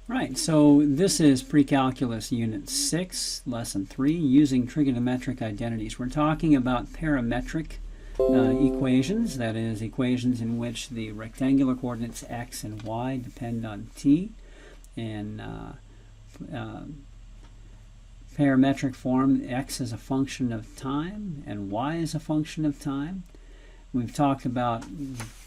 Right, so this is Pre-Calculus Unit 6, Lesson 3, using trigonometric identities. We're talking about parametric equations, that is, equations in which the rectangular coordinates x and y depend on t. In parametric form, x is a function of time and y is a function of time. We've talked about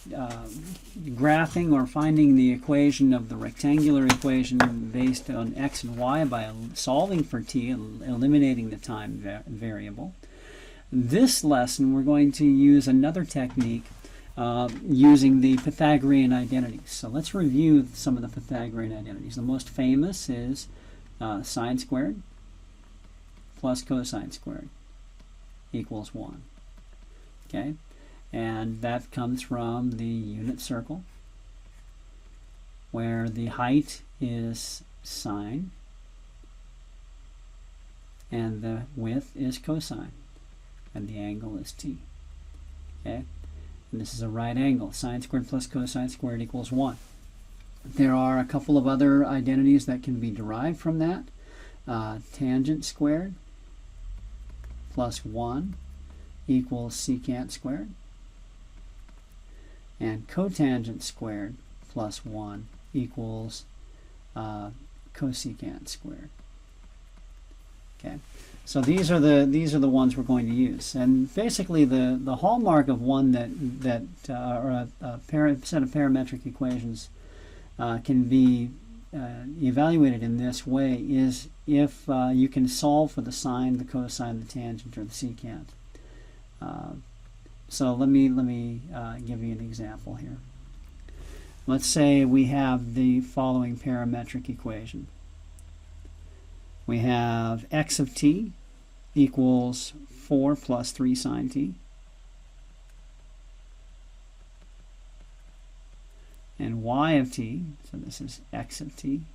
graphing or finding the equation of the rectangular equation based on x and y by solving for t and eliminating the time variable. This lesson we're going to use another technique using the Pythagorean identities. So let's review some of the Pythagorean identities. The most famous is sine squared plus cosine squared equals 1. Okay? And that comes from the unit circle, where the height is sine and the width is cosine, and the angle is t. Okay? And this is a right angle. Sine squared plus cosine squared equals 1. There are a couple of other identities that can be derived from that. Tangent squared plus 1 equals secant squared. And cotangent squared plus 1 equals cosecant squared. Okay, so these are the ones we're going to use. And basically, the hallmark of one or a set of parametric equations can be evaluated in this way is if you can solve for the sine, the cosine, the tangent, or the secant. So let me give you an example here. Let's say we have the following parametric equation. We have x of t equals 4 plus 3 sine t. And y of t, so this is x of t.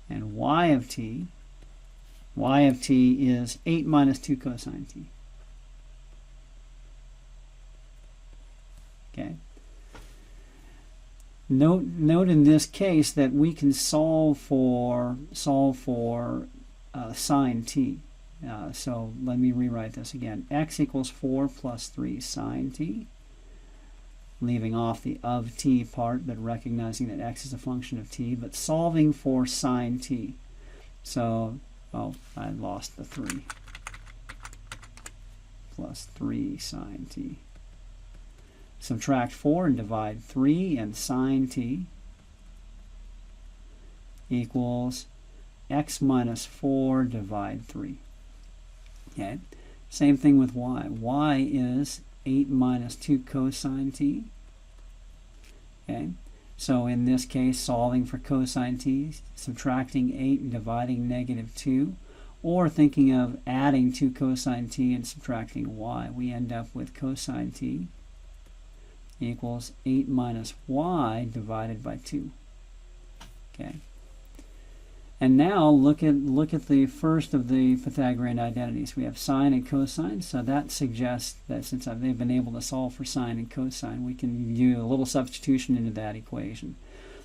And y of t is 8 minus 2 cosine t. Okay. Note in this case that we can solve for sine t. So let me rewrite this again. X equals 4 plus 3 sine t, leaving off the of t part, but recognizing that x is a function of t, but solving for sine t. So, oh, I lost the 3. Plus 3 sine t. Subtract 4 and divide 3, and sine t equals x minus 4 divide 3. Okay, same thing with y. Y is 8 minus 2 cosine t. Okay, so in this case, solving for cosine t, subtracting 8 and dividing negative 2, or thinking of adding 2 cosine t and subtracting y, we end up with cosine t equals 8 minus y divided by 2. Okay. And now look at the first of the Pythagorean identities. We have sine and cosine, so that suggests that since they've been able to solve for sine and cosine, we can do a little substitution into that equation.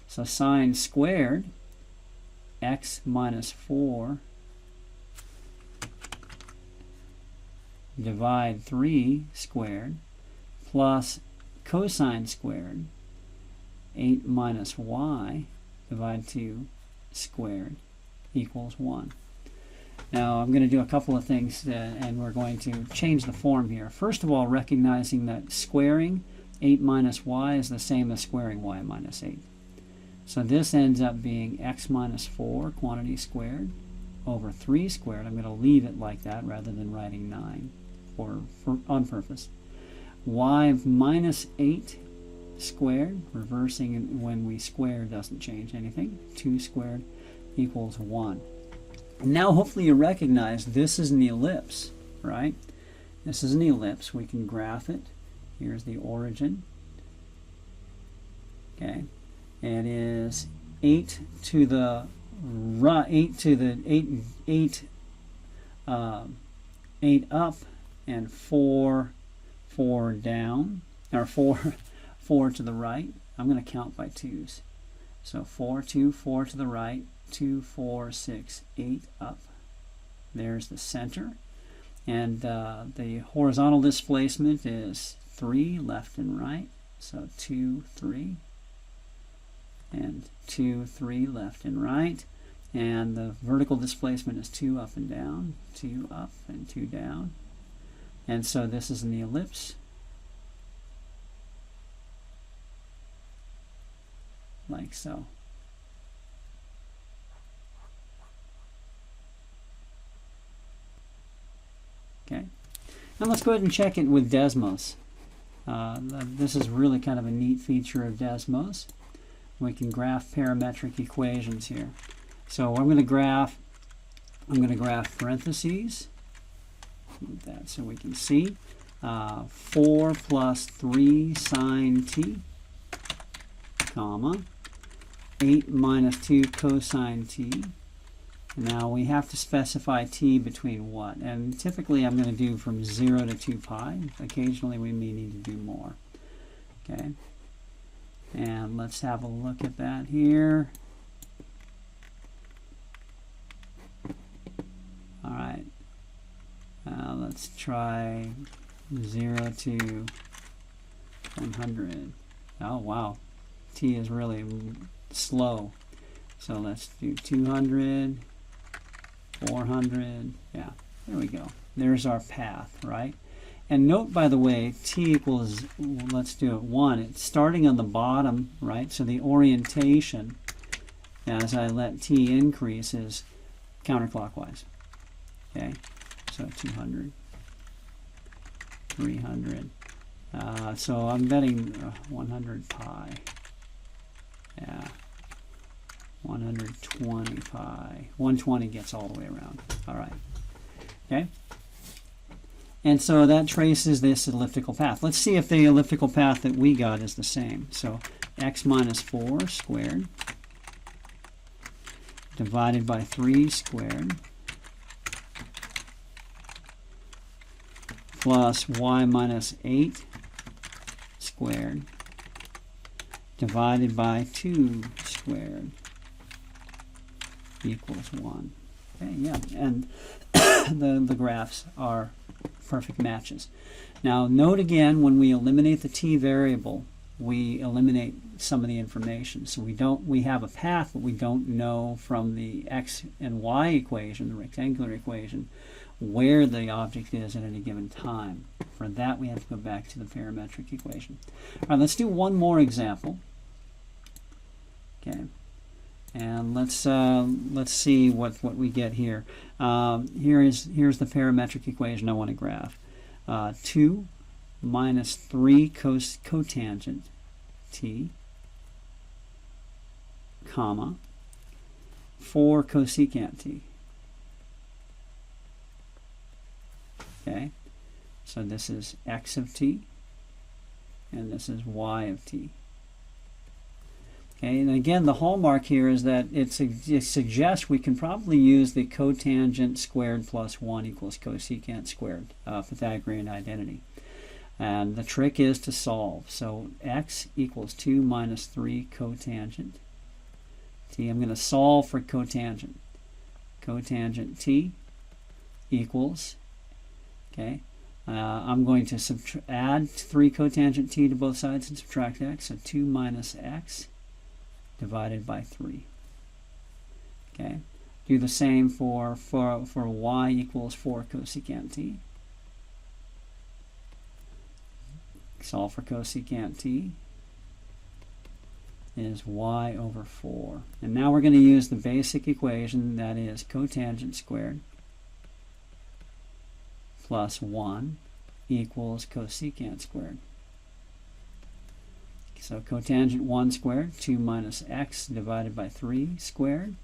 So sine squared x minus 4 divide 3 squared plus cosine squared 8 minus y divide 2 squared equals 1. Now I'm going to do a couple of things and we're going to change the form here. First of all, recognizing that squaring 8 minus y is the same as squaring y minus 8. So this ends up being x minus 4 quantity squared over 3 squared. I'm going to leave it like that rather than writing 9 on purpose. Y minus 8 squared, reversing when we square doesn't change anything. 2 squared equals 1. And now hopefully you recognize this is an ellipse, right? This is an ellipse. We can graph it. Here's the origin. Okay. It is 8 to the right, 8 up and 4 down, or 4 to the right. I'm going to count by twos. So 4, 2, 4 to the right, 2, 4, 6, 8 up. There's the center. And the horizontal displacement is 3 left and right. So 2, 3. And 2, 3 left and right. And the vertical displacement is 2 up and down, 2 up and 2 down. And so this is in the ellipse. Like so. Okay. Now let's go ahead and check it with Desmos. This is really kind of a neat feature of Desmos. We can graph parametric equations here. So I'm going to graph parentheses. Move that so we can see. 4 plus 3 sine t, comma, 8 minus 2 cosine t. Now we have to specify t between what? And typically I'm going to do from 0 to 2 pi. Occasionally we may need to do more. Okay. And let's have a look at that here. All right. Let's try 0 to 100. Oh, wow. T is really slow. So let's do 200, 400. Yeah, there we go. There's our path, right? And note, by the way, t equals, let's do it 1. It's starting on the bottom, right? So the orientation, as I let t increase, is counterclockwise. Okay, so 200, 300. So I'm betting 100 pi. Yeah, 120 pi. 120 gets all the way around. All right. Okay. And so that traces this elliptical path. Let's see if the elliptical path that we got is the same. So x minus 4 squared divided by 3 squared plus y minus 8 squared divided by 2 squared equals 1. Okay, yeah, and the graphs are perfect matches. Now note again, when we eliminate the t variable, we eliminate some of the information. So we have a path, but we don't know from the x and y equation, the rectangular equation, where the object is at any given time. For that, we have to go back to the parametric equation. All right, let's do one more example. Okay, and let's see what we get here. Here's the parametric equation I want to graph. 2 minus 3 cotangent t, comma, 4 cosecant t. Okay, so this is x of t, and this is y of t. Okay, and again, the hallmark here is that it suggests we can probably use the cotangent squared plus 1 equals cosecant squared, Pythagorean identity. And the trick is to solve. So x equals 2 minus 3 cotangent t. I'm going to solve for cotangent. Cotangent t equals, okay, I'm going to add 3 cotangent t to both sides and subtract x. So 2 minus x divided by 3. Okay. Do the same for y equals 4 cosecant t. Solve for cosecant t is y over 4. And now we're going to use the basic equation, that is cotangent squared plus 1 equals cosecant squared. So cotangent 1 squared, 2 minus x divided by 3 squared,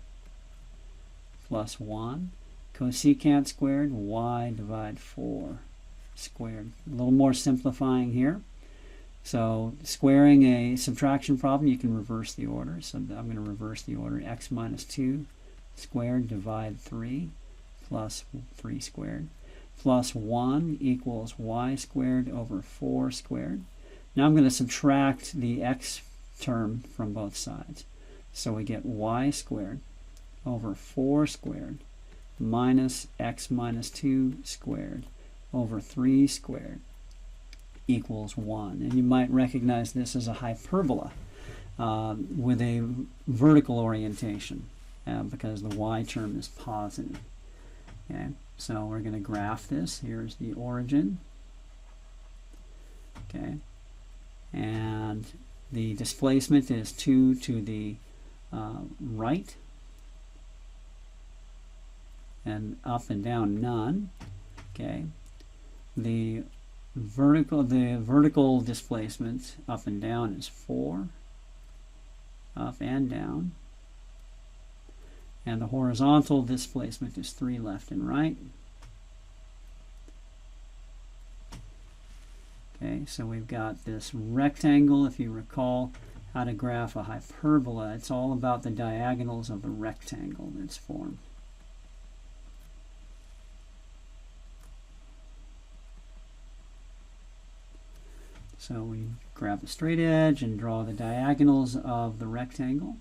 plus 1. Cosecant squared, y divided 4 squared. A little more simplifying here. So squaring a subtraction problem, you can reverse the order. So I'm going to reverse the order. X minus 2 squared divide 3 plus 3 squared plus 1 equals y squared over 4 squared. Now I'm going to subtract the x term from both sides. So we get y squared over 4 squared minus x minus 2 squared over 3 squared equals 1. And you might recognize this as a hyperbola with a vertical orientation because the y term is positive. Okay, so we're going to graph this. Here's the origin. Okay, and the displacement is 2 to the right, and up and down none. Okay, the vertical displacement up and down is 4, up and down, and the horizontal displacement is 3 left and right. Okay, so we've got this rectangle. If you recall how to graph a hyperbola, it's all about the diagonals of the rectangle that's formed. So we grab the straight edge and draw the diagonals of the rectangle.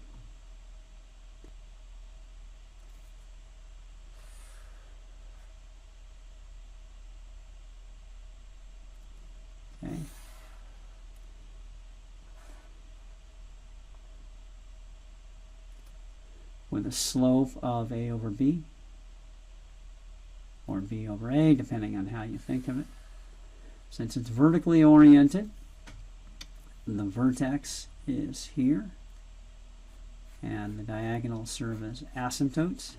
Okay. With a slope of a over b, or b over a, depending on how you think of it. Since it's vertically oriented, the vertex is here, and the diagonals serve as asymptotes.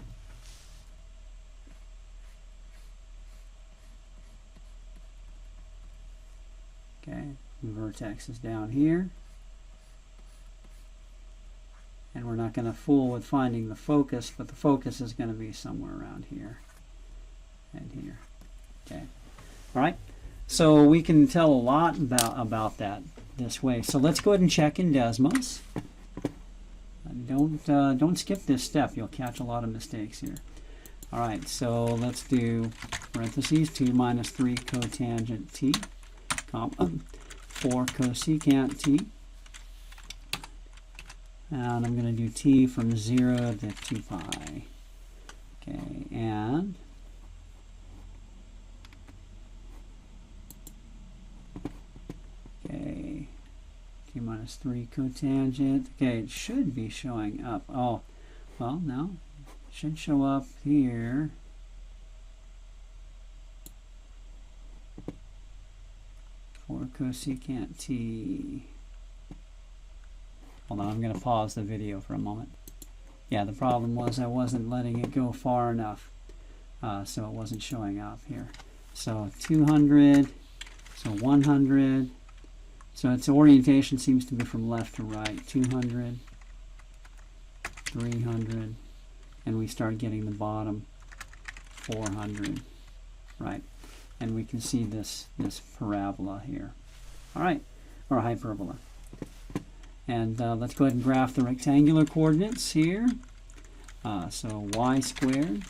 Okay, the vertex is down here, and we're not going to fool with finding the focus, but the focus is going to be somewhere around here and here. Okay, all right. So we can tell a lot about that this way. So let's go ahead and check in Desmos. Don't skip this step. You'll catch a lot of mistakes here. All right, so let's do parentheses 2 minus 3 cotangent t, comma 4 cosecant t. And I'm going to do t from 0 to 2 pi. Okay, and okay, t minus 3 cotangent. Okay, it should be showing up. Oh, well, no. It should show up here. For cosecant t. Hold on, I'm going to pause the video for a moment. Yeah, the problem was I wasn't letting it go far enough, so it wasn't showing up here. So 200, so 100. So its orientation seems to be from left to right. 200, 300, and we start getting the bottom 400, right? And we can see this parabola here. All right, or hyperbola. And let's go ahead and graph the rectangular coordinates here. So y squared,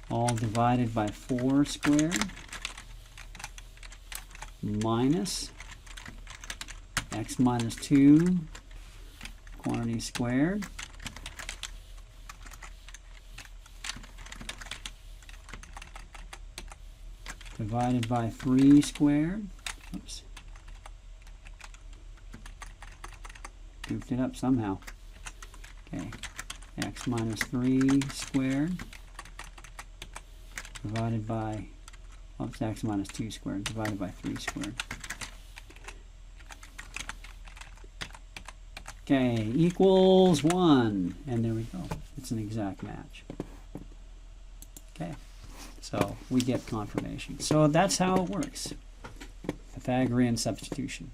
all divided by 4 squared, minus x minus 2 quantity squared, divided by 3 squared. Oops. Goofed it up somehow. Okay, x minus 3 squared divided by, oops, x minus 2 squared divided by 3 squared. Okay, equals 1, and there we go. It's an exact match. Okay, so we get confirmation. So that's how it works. Pythagorean substitution.